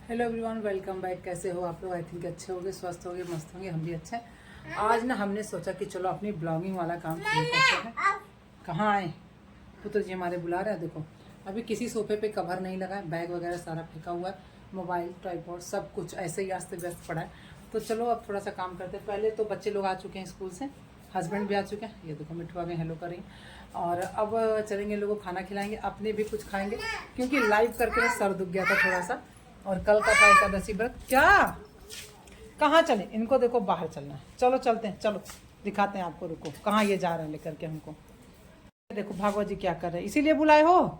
Hello everyone, welcome back. कैसे हो आप लोग? आई थिंक अच्छे होंगे, स्वस्थ होंगे, मस्त होंगे। हम भी अच्छे हैं। आज ना हमने सोचा कि चलो अपनी ब्लॉगिंग वाला काम शुरू करते हैं। कहाँ आए? पुत्र जी हमारे बुला रहे हैं। देखो अभी किसी सोफे पे कवर नहीं लगा है, बैग वगैरह सारा फेंका हुआ है, मोबाइल ट्राइपॉड सब कुछ ऐसे ही आस्ते व्यस्त पड़ा है। तो चलो अब थोड़ा सा काम करते हैं। पहले तो बच्चे लोग आ चुके हैं स्कूल से, हस्बैंड भी आ चुके हैं। ये देखो मिठू आ गए, हेलो करेंगे। और अब चलेंगे, लोगों को खाना खिलाएंगे, अपने भी कुछ खाएंगे, क्योंकि लाइव करके ना सर दुख गया था थोड़ा सा। और कल का था एकादशी व्रत। क्या कहाँ चले? इनको देखो बाहर चलना है। चलो चलते हैं, चलो दिखाते हैं आपको। रुको, कहाँ ये जा रहे हैं लेकर के हमको। देखो भागवत जी क्या कर रहे हैं, इसीलिए बुलाए हो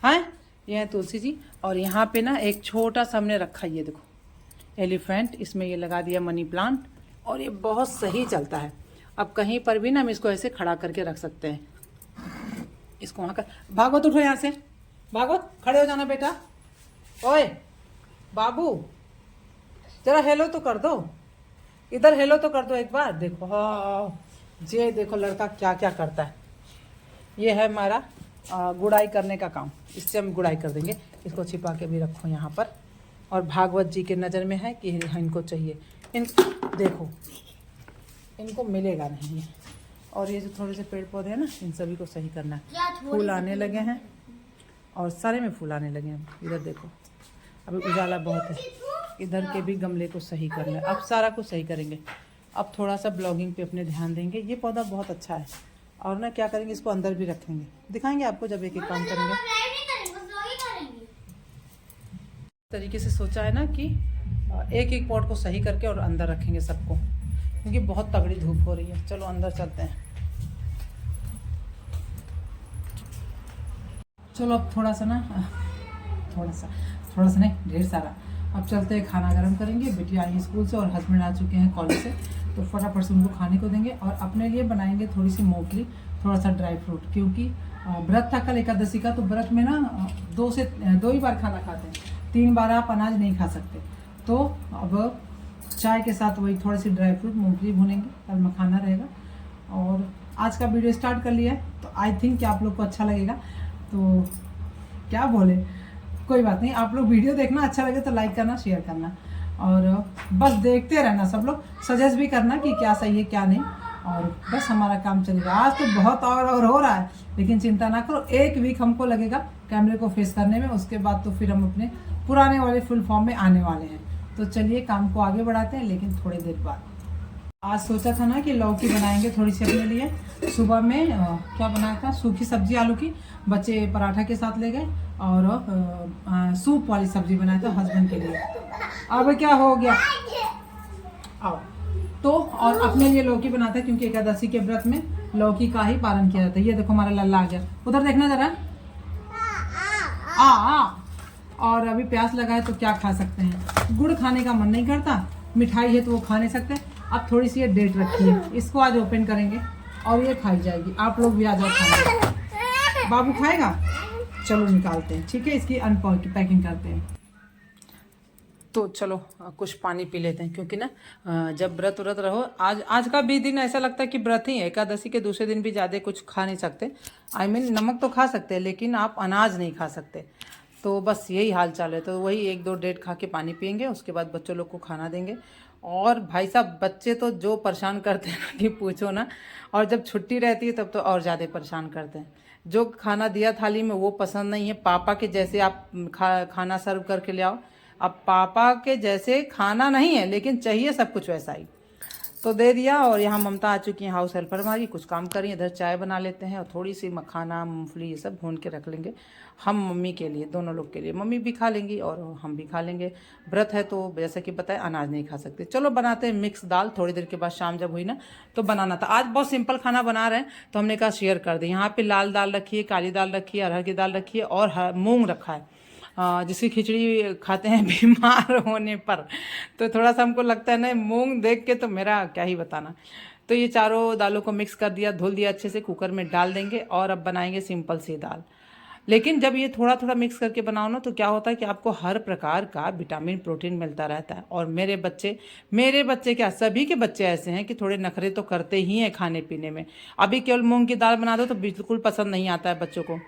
हैं? ये है तुलसी जी। और यहाँ पे ना एक छोटा सा हमने रखा, ये देखो एलिफेंट, इसमें ये लगा दिया मनी प्लांट, और ये बहुत सही चलता है। अब कहीं पर भी ना हम इसको ऐसे खड़ा करके रख सकते हैं। इसको वहाँ कर। भागवत उठो यहाँ से, भागवत खड़े हो जाना बेटा। ओए बाबू, जरा हेलो तो कर दो, इधर हेलो तो कर दो एक बार। देखो हाँ, ये देखो लड़का क्या क्या करता है। ये है हमारा गुड़ाई करने का काम। इससे हम गुड़ाई कर देंगे। इसको छिपा के भी रखो यहाँ पर। और भागवत जी के नज़र में है कि इनको चाहिए, इन देखो इनको मिलेगा नहीं है। और ये जो थोड़े से पेड़ पौधे हैं ना, इन सभी को सही करना है। फूल आने लगे हैं और सारे में फूल आने लगे हैं। इधर देखो अभी उजाला बहुत है। इधर के भी गमले को सही करना है। अब सारा कुछ सही करेंगे। अब थोड़ा सा ब्लॉगिंग पे अपने ध्यान देंगे। ये पौधा बहुत अच्छा है। और ना क्या करेंगे, इसको अंदर भी रखेंगे, दिखाएंगे आपको जब एक एक काम करेंगे। तरीके से सोचा है ना कि एक एक पॉट को सही करके और अंदर रखेंगे सबको, क्योंकि बहुत तगड़ी धूप हो रही है। चलो अंदर चलते हैं। चलो अब थोड़ा सा नहीं, ढेर सारा। अब चलते हैं, खाना गर्म करेंगे। बेटियाँ आई स्कूल से और हस्बैंड आ चुके हैं कॉलेज से, तो फटाफट से उनको खाने को देंगे। और अपने लिए बनाएंगे थोड़ी सी मूंगफली, थोड़ा सा ड्राई फ्रूट, क्योंकि व्रत था कल एकादशी का। तो व्रत में ना दो ही बार खाना खाते हैं, 3 बार आप अनाज नहीं खा सकते। तो अब चाय के साथ वही थोड़ी सी ड्राई फ्रूट मूंगफली भूनेंगे, कल मखाना रहेगा। और आज का वीडियो स्टार्ट कर लिया है, तो आई थिंक कि आप लोग को अच्छा लगेगा। तो क्या बोले, कोई बात नहीं। आप लोग वीडियो देखना, अच्छा लगे तो लाइक करना, शेयर करना, और बस देखते रहना। सब लोग सजेस्ट भी करना कि क्या सही है क्या नहीं। और बस हमारा काम चलेगा। आज तो बहुत और हो रहा है, लेकिन चिंता ना करो। 1 वीक हमको लगेगा कैमरे को फेस करने में। उसके बाद तो फिर हम अपने पुराने वाले फुल फॉर्म में आने वाले हैं। तो चलिए काम को आगे बढ़ाते हैं, लेकिन थोड़ी देर बाद। आज सोचा था ना कि लौकी बनाएंगे थोड़ी सी अपने लिए। सुबह में क्या बनाया था, सूखी सब्जी आलू की, बच्चे पराठा के साथ ले गए। और सूप वाली सब्जी बनाया था हस्बैंड के लिए। अब क्या हो गया, आओ। तो और अपने लिए लौकी बनाता है, क्योंकि एकादशी के व्रत में लौकी का ही पालन किया जाता है। ये देखो हमारा लल्ला आ गया, उधर देखना जरा। आ और अभी प्यास लगा है तो क्या खा सकते हैं। गुड़ खाने का मन नहीं करता, मिठाई है तो वो खा नहीं सकते। अब थोड़ी सी ये डेट रखी है, इसको आज ओपन करेंगे और ये खाई जाएगी। आप लोग भी आ जाओ खाने। बाबू खाएगा? चलो निकालते हैं, ठीक है, इसकी पैकिंग करते हैं। तो चलो कुछ पानी पी लेते हैं, क्योंकि ना जब व्रत रहो, आज का भी दिन ऐसा लगता है कि व्रत ही है। एकादशी के दूसरे दिन भी ज़्यादा कुछ खा नहीं सकते। नमक तो खा सकते हैं, लेकिन आप अनाज नहीं खा सकते। तो बस यही हाल चाल है। तो वही 1-2 डेट खा के पानी पियेंगे, उसके बाद बच्चों लोग को खाना देंगे। और भाई साहब बच्चे तो जो परेशान करते हैं ना कि पूछो ना। और जब छुट्टी रहती है तब तो और ज़्यादा परेशान करते हैं। जो खाना दिया थाली में वो पसंद नहीं है। पापा के जैसे आप खाना सर्व करके ले आओ। अब पापा के जैसे खाना नहीं है, लेकिन चाहिए सब कुछ वैसा ही। तो दे दिया। और यहाँ ममता आ चुकी है, हाउस हेल्पर हमारी, कुछ काम कर रही है। इधर चाय बना लेते हैं और थोड़ी सी मखाना मूंगफली ये सब भून के रख लेंगे। हम मम्मी के लिए, दोनों लोग के लिए, मम्मी भी खा लेंगी और हम भी खा लेंगे। व्रत है तो जैसे कि पता है अनाज नहीं खा सकते। चलो बनाते हैं मिक्स दाल। थोड़ी देर के बाद शाम जब हुई ना तो बनाना था। आज बहुत सिंपल खाना बना रहे हैं, तो हमने कहा शेयर कर दें। यहाँ पे लाल दाल रखी है, काली दाल रखी है, अरहर की दाल रखी है, और मूँग रखा है, जिसकी खिचड़ी खाते हैं बीमार होने पर। तो थोड़ा सा हमको लगता है ना, मूंग देख के तो मेरा क्या ही बताना। तो ये चारों दालों को मिक्स कर दिया, धुल दिया अच्छे से, कुकर में डाल देंगे। और अब बनाएंगे सिंपल सी दाल। लेकिन जब ये थोड़ा थोड़ा मिक्स करके बनाओ ना, तो क्या होता है कि आपको हर प्रकार का विटामिन प्रोटीन मिलता रहता है। और मेरे बच्चे क्या, सभी के बच्चे ऐसे हैं कि थोड़े नखरे तो करते ही हैं खाने पीने में। अभी केवल मूंग की दाल बना दो तो बिल्कुल पसंद नहीं आता है बच्चों को।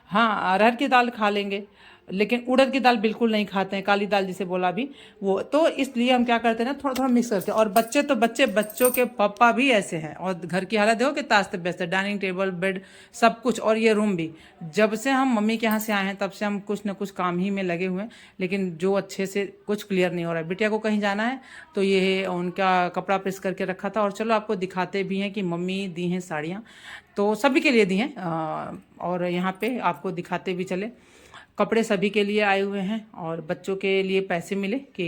हाँ, अरहर की दाल खा लेंगे, लेकिन उड़द की दाल बिल्कुल नहीं खाते हैं, काली दाल जिसे बोला भी वो। तो इसलिए हम क्या करते हैं ना, थोड़ा थोड़ा मिक्स करके। और बच्चे तो बच्चों के पापा भी ऐसे हैं। और घर की हालत देखो कि तास्ते बेस्ते, डाइनिंग टेबल, बेड, सब कुछ। और ये रूम भी, जब से हम मम्मी के यहाँ से आए हैं तब से हम कुछ ना कुछ काम ही में लगे हुए हैं, लेकिन जो अच्छे से कुछ क्लियर नहीं हो रहा है। बिटिया को कहीं जाना है तो ये उनका कपड़ा प्रेस करके रखा था। और चलो आपको दिखाते भी हैं कि मम्मी दी हैं साड़ियाँ, तो सभी के लिए दी हैं। और यहाँ पे आपको दिखाते भी चले, कपड़े सभी के लिए आए हुए हैं। और बच्चों के लिए पैसे मिले कि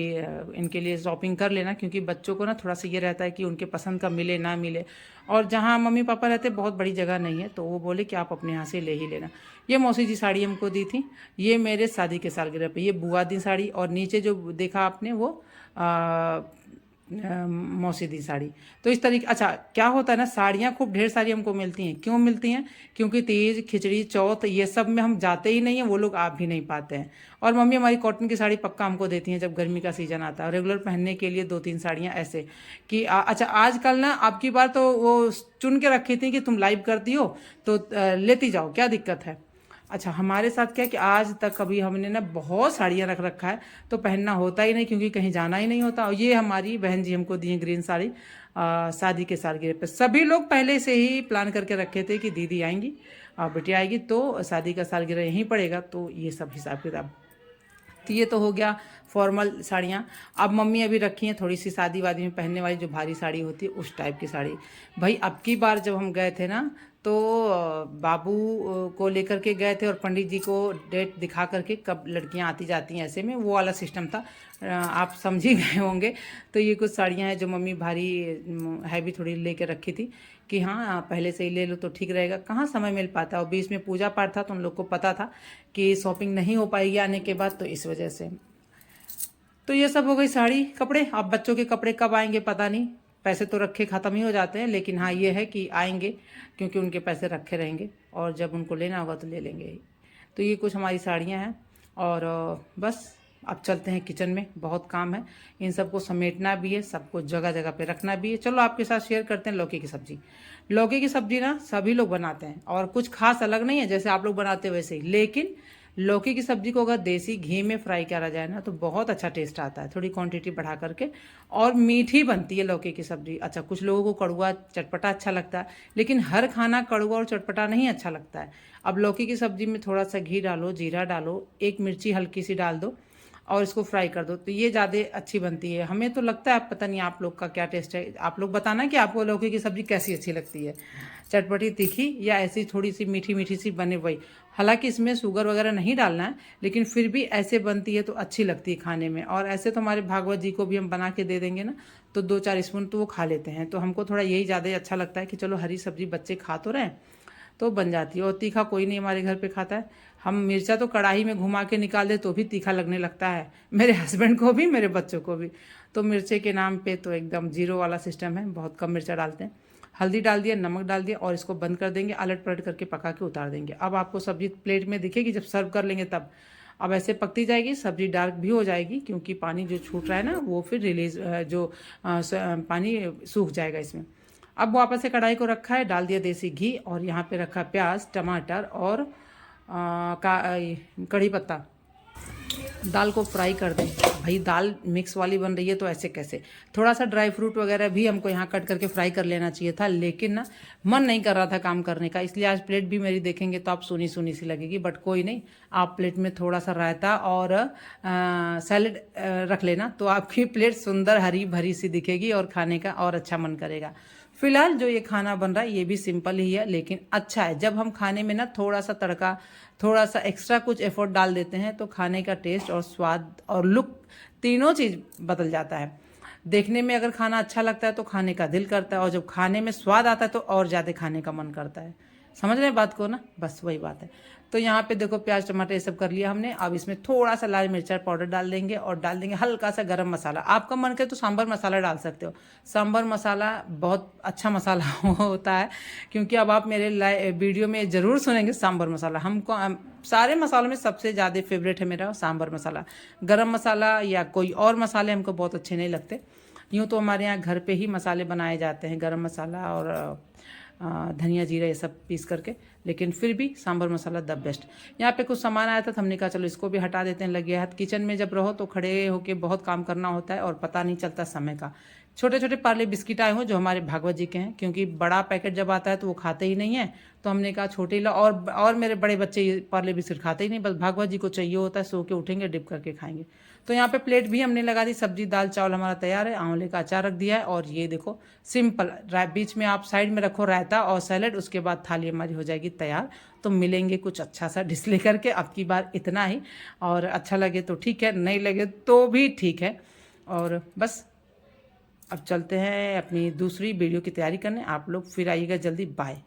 इनके लिए शॉपिंग कर लेना, क्योंकि बच्चों को ना थोड़ा सा ये रहता है कि उनके पसंद का मिले ना मिले। और जहाँ मम्मी पापा रहते बहुत बड़ी जगह नहीं है, तो वो बोले कि आप अपने यहाँ से ले ही लेना। ये मौसी जी साड़ी हमको दी थी, ये मेरे शादी के सालगिरह पे, ये बुआ दी साड़ी। और नीचे जो देखा आपने वो मौसी दी साड़ी। तो इस तरीके, अच्छा क्या होता है ना, साड़ियाँ खूब ढेर सारी हमको मिलती हैं। क्यों मिलती हैं? क्योंकि तीज, खिचड़ी, चौथ, ये सब में हम जाते ही नहीं हैं, वो लोग आ भी नहीं पाते हैं। और मम्मी हमारी कॉटन की साड़ी पक्का हमको देती हैं जब गर्मी का सीजन आता है। रेगुलर पहनने के लिए 2-3 साड़ियाँ ऐसे कि अच्छा आजकल ना, आपकी बार तो वो चुन के रखी थी कि तुम लाइव करती हो तो लेती जाओ, क्या दिक्कत है। अच्छा हमारे साथ क्या है कि आज तक कभी हमने ना बहुत साड़ियाँ रख रखा है, तो पहनना होता ही नहीं, क्योंकि कहीं जाना ही नहीं होता। और ये हमारी बहन जी हमको दी है ग्रीन साड़ी शादी के सालगिरह पे। सभी लोग पहले से ही प्लान करके रखे थे कि दीदी आएंगी और बिटिया आएगी तो शादी का सालगिरह यहीं पड़ेगा, तो ये सब हिसाब किताब। तो ये तो हो गया फॉर्मल साड़ियाँ। अब मम्मी अभी रखी हैं थोड़ी सी शादी वादी में पहनने वाली जो भारी साड़ी होती है, उस टाइप की साड़ी। भाई अब की बार जब हम गए थे ना, तो बाबू को लेकर के गए थे और पंडित जी को डेट दिखा करके कब लड़कियां आती जाती हैं, ऐसे में वो वाला सिस्टम था। आप समझ ही गए होंगे। तो ये कुछ साड़ियाँ हैं जो मम्मी भारी हैवी थोड़ी लेके रखी थी कि हाँ पहले से ही ले लो तो ठीक रहेगा। कहाँ समय मिल पाता, और बीच में पूजा पाठ था तो उन लोग को पता था कि शॉपिंग नहीं हो पाएगी आने के बाद, तो इस वजह से। तो ये सब हो गई साड़ी कपड़े। अब बच्चों के कपड़े कब आएंगे पता नहीं, पैसे तो रखे ख़त्म ही हो जाते हैं, लेकिन हाँ ये है कि आएंगे, क्योंकि उनके पैसे रखे रहेंगे और जब उनको लेना होगा तो ले लेंगे ही। तो ये कुछ हमारी साड़ियाँ हैं। और बस अब चलते हैं किचन में, बहुत काम है, इन सबको समेटना भी है, सबको जगह जगह पे रखना भी है। चलो आपके साथ शेयर करते हैं लौकी की सब्ज़ी। लौकी की सब्ज़ी ना सभी लोग बनाते हैं और कुछ खास अलग नहीं है, जैसे आप लोग बनाते हैं वैसे ही। लेकिन लौकी की सब्ज़ी को अगर देसी घी में फ्राई करा जाए ना तो बहुत अच्छा टेस्ट आता है, थोड़ी क्वांटिटी बढ़ा करके। और मीठी बनती है लौकी की सब्ज़ी। अच्छा कुछ लोगों को कड़वा चटपटा अच्छा लगता है, लेकिन हर खाना कड़वा और चटपटा नहीं अच्छा लगता है। अब लौकी की सब्ज़ी में थोड़ा सा घी डालो, जीरा डालो, एक मिर्ची हल्की सी डाल दो और इसको फ्राई कर दो, तो ये ज़्यादा अच्छी बनती है। हमें तो लगता है, पता नहीं आप लोग का क्या टेस्ट है, आप लोग बताना कि आपको लौकी की सब्ज़ी कैसी अच्छी लगती है, चटपटी तीखी या ऐसी थोड़ी सी मीठी मीठी सी बने वही। हालांकि इसमें शुगर वगैरह नहीं डालना है, लेकिन फिर भी ऐसे बनती है तो अच्छी लगती है खाने में। और ऐसे तो हमारे भागवत जी को भी हम बना के दे देंगे ना, तो 2-4 स्पून तो वो खा लेते हैं। तो हमको थोड़ा यही ज़्यादा अच्छा लगता है कि चलो हरी सब्जी बच्चे खा तो रहे, तो बन जाती है। और तीखा कोई नहीं हमारे घर पे खाता है। हम मिर्चा तो कढ़ाई में घुमा के निकाल दे तो भी तीखा लगने लगता है, मेरे हस्बैंड को भी, मेरे बच्चों को भी। तो मिर्चे के नाम पे तो एकदम जीरो वाला सिस्टम है, बहुत कम मिर्चा डालते हैं। हल्दी डाल दिया, नमक डाल दिया और इसको बंद कर देंगे, अलट पलट करके पका के उतार देंगे। अब आपको सब्जी प्लेट में दिखेगी जब सर्व कर लेंगे तब। अब ऐसे पकती जाएगी, सब्जी डार्क भी हो जाएगी, क्योंकि पानी जो छूट रहा है ना वो फिर रिलीज पानी सूख जाएगा इसमें। अब वापस से कढ़ाई को रखा है, डाल दिया देसी घी और यहाँ पे रखा प्याज, टमाटर और कढ़ी पत्ता। दाल को फ्राई कर दें। भाई दाल मिक्स वाली बन रही है तो ऐसे कैसे। थोड़ा सा ड्राई फ्रूट वगैरह भी हमको यहाँ कट करके फ्राई कर लेना चाहिए था, लेकिन ना मन नहीं कर रहा था काम करने का, इसलिए आज प्लेट भी मेरी देखेंगे तो आप सुनी सुनी सी लगेगी। बट कोई नहीं, आप प्लेट में थोड़ा सा रायता और सैलेड रख लेना, तो आपकी प्लेट सुंदर हरी भरी सी दिखेगी और खाने का और अच्छा मन करेगा। फिलहाल जो ये खाना बन रहा है ये भी सिंपल ही है, लेकिन अच्छा है। जब हम खाने में ना थोड़ा सा तड़का, थोड़ा सा एक्स्ट्रा कुछ एफर्ट डाल देते हैं तो खाने का टेस्ट और स्वाद और लुक तीनों चीज़ बदल जाता है। देखने में अगर खाना अच्छा लगता है तो खाने का दिल करता है, और जब खाने में स्वाद आता है तो और ज़्यादा खाने का मन करता है। समझ रहे हैं बात को ना, बस वही बात है। तो यहाँ पे देखो प्याज टमाटर ये सब कर लिया हमने। अब इसमें थोड़ा सा लाल मिर्चा पाउडर डाल देंगे और डाल देंगे हल्का सा गरम मसाला। आपका मन करे तो सांभर मसाला डाल सकते हो, सांभर मसाला बहुत अच्छा मसाला होता है। क्योंकि अब आप मेरे वीडियो में ज़रूर सुनेंगे सांभर मसाला। हमको सारे मसालों में सबसे ज़्यादा फेवरेट है मेरा सांभर मसाला। गरम मसाला या कोई और मसाले हमको बहुत अच्छे नहीं लगते। यूँ तो हमारे यहाँ घर पे ही मसाले बनाए जाते हैं, गरम मसाला और धनिया जीरा ये सब पीस करके, लेकिन फिर भी सांभर मसाला द बेस्ट। यहाँ पे कुछ सामान आया था तो हमने कहा चलो इसको भी हटा देते हैं। लगे हाथ किचन में जब रहो तो खड़े होके बहुत काम करना होता है और पता नहीं चलता समय का। छोटे छोटे पार्ले बिस्किट आए हुए जो हमारे भागवत जी के हैं, क्योंकि बड़ा पैकेट जब आता है तो वो खाते ही नहीं है, तो हमने कहा छोटे ही ला। और मेरे बड़े बच्चे ये पार्ले बिस्किट खाते ही नहीं, बस भागवत जी को चाहिए होता है, सो के उठेंगे डिप करके खाएंगे। तो यहाँ पे प्लेट भी हमने लगा दी, सब्जी दाल चावल हमारा तैयार है, आंवले का अचार रख दिया है, और ये देखो सिंपल बीच में आप साइड में रखो रायता और सैलेड, उसके बाद थाली हमारी हो जाएगी तैयार। तो मिलेंगे कुछ अच्छा सा डिश लेकर के, अब की बार इतना ही, और अच्छा लगे तो ठीक है, नहीं लगे तो भी ठीक है। और बस अब चलते हैं अपनी दूसरी वीडियो की तैयारी करने, आप लोग फिर आइएगा जल्दी, बाय।